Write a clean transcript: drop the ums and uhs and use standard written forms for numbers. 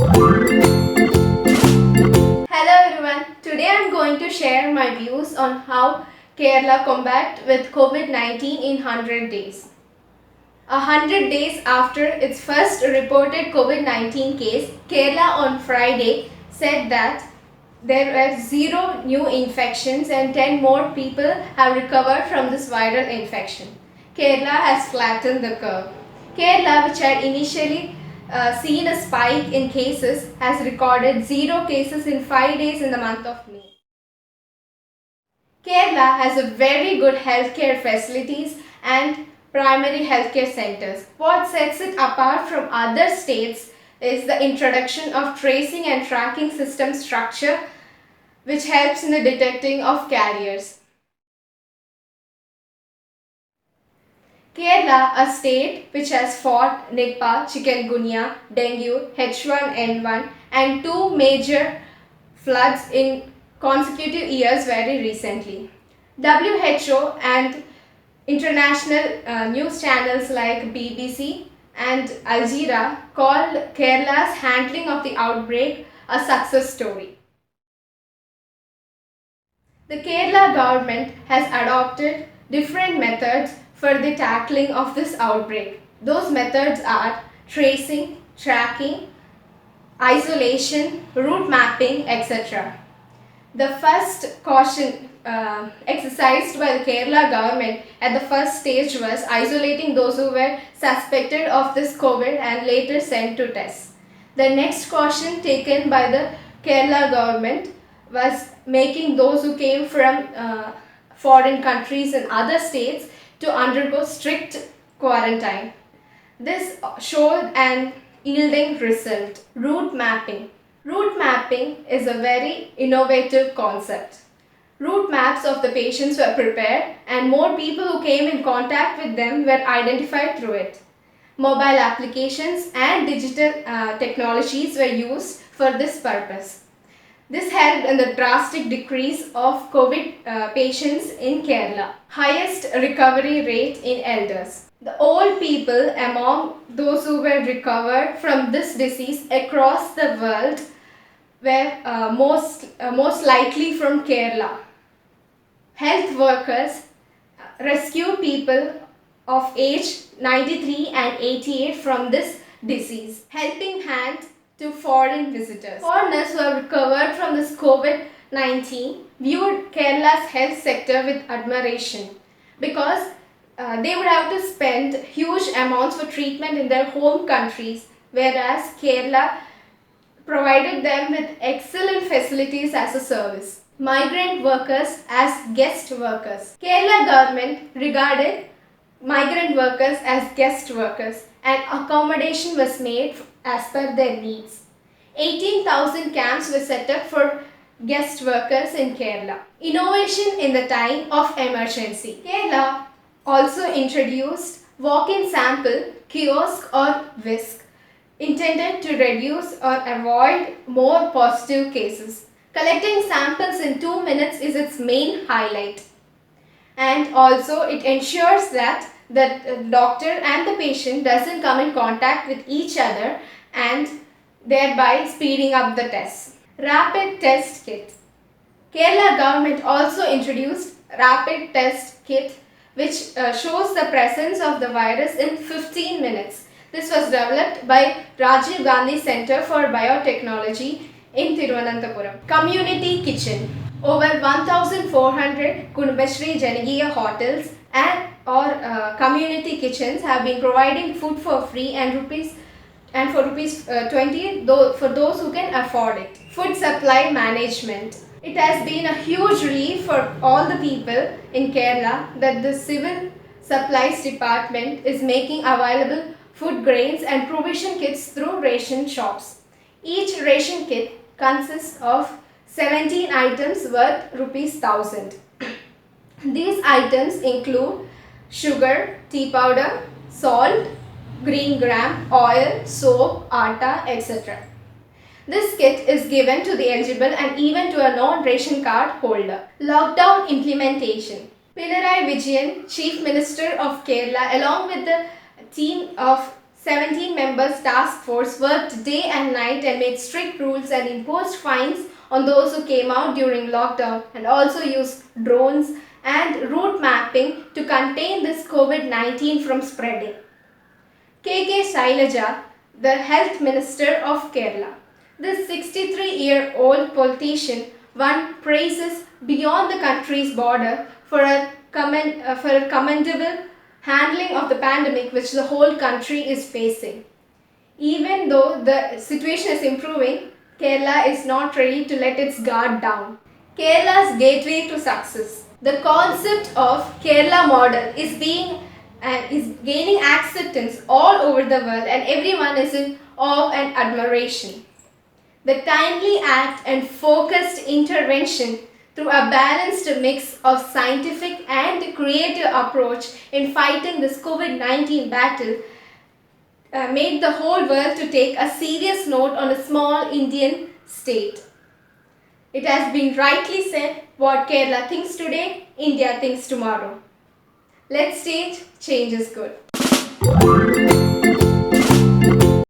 Hello everyone. Today I am going to share my views on how Kerala combat with COVID-19 in 100 days. 100 days after its first reported COVID-19 case, Kerala on Friday said that there were 0 new infections and 10 more people have recovered from this viral infection. Kerala has flattened the curve. Kerala, which had initially seen a spike in cases, has recorded 0 cases in 5 days in the month of May. Kerala has a very good healthcare facilities and primary healthcare centers. What sets it apart from other states is the introduction of tracing and tracking system structure, which helps in the detecting of carriers. Kerala, a state which has fought Nipah, Chikungunya, Dengue, H1N1 and 2 major floods in consecutive years very recently. WHO and international news channels like BBC and Al Jazeera called Kerala's handling of the outbreak a success story. The Kerala government has adopted different methods for the tackling of this outbreak. Those methods are tracing, tracking, isolation, route mapping, etc. The first caution exercised by the Kerala government at the first stage was isolating those who were suspected of this COVID and later sent to test. The next caution taken by the Kerala government was making those who came from foreign countries and other states to undergo strict quarantine. This showed an yielding result. Route mapping. Route mapping is a very innovative concept. Route maps of the patients were prepared and more people who came in contact with them were identified through it. Mobile applications and digital technologies were used for this purpose. This helped in the drastic decrease of COVID patients in Kerala. Highest recovery rate in elders. The old people among those who were recovered from this disease across the world were most likely from Kerala. Health workers rescue people of age 93 and 88 from this disease. Helping hand to foreign visitors. Foreigners who have recovered from this COVID-19 viewed Kerala's health sector with admiration because they would have to spend huge amounts for treatment in their home countries, whereas Kerala provided them with excellent facilities as a service. Migrant workers as guest workers. Kerala government regarded migrant workers as guest workers and accommodation was made as per their needs. 18,000 camps were set up for guest workers in Kerala. Innovation in the time of emergency. Kerala also introduced walk-in sample, kiosk or whisk, intended to reduce or avoid more positive cases. Collecting samples in 2 minutes is its main highlight. And also it ensures that the doctor and the patient doesn't come in contact with each other and thereby speeding up the tests. Rapid test kit. Kerala government also introduced rapid test kit which shows the presence of the virus in 15 minutes. This was developed by Rajiv Gandhi Center for Biotechnology in Thiruvananthapuram. Community kitchen. Over 1,400 Kudumbashree Janagiya hotels and community kitchens have been providing food for free and for rupees 20 for those who can afford it. Food supply management. It has been a huge relief for all the people in Kerala that the Civil Supplies Department is making available food grains and provision kits through ration shops. Each ration kit consists of 17 items worth rupees 1,000. These items include sugar, tea powder, salt, green gram, oil, soap, atta, etc. This kit is given to the eligible and even to a non-ration card holder. Lockdown implementation. Pinarayi Vijayan, Chief Minister of Kerala, along with the team of 17 members task force worked day and night and made strict rules and imposed fines on those who came out during lockdown, and also used drones and route mapping to contain this COVID-19 from spreading. K.K. Shailaja, the Health Minister of Kerala. This 63-year-old politician won praises beyond the country's border for a commendable handling of the pandemic which the whole country is facing. Even though the situation is improving, Kerala is not ready to let its guard down. Kerala's gateway to success. The concept of Kerala model is gaining acceptance all over the world, and everyone is in awe and admiration. The timely act and focused intervention through a balanced mix of scientific and creative approach in fighting this COVID-19 battle made the whole world to take a serious note on a small Indian state. It has been rightly said, what Kerala thinks today, India thinks tomorrow. Let's change is good.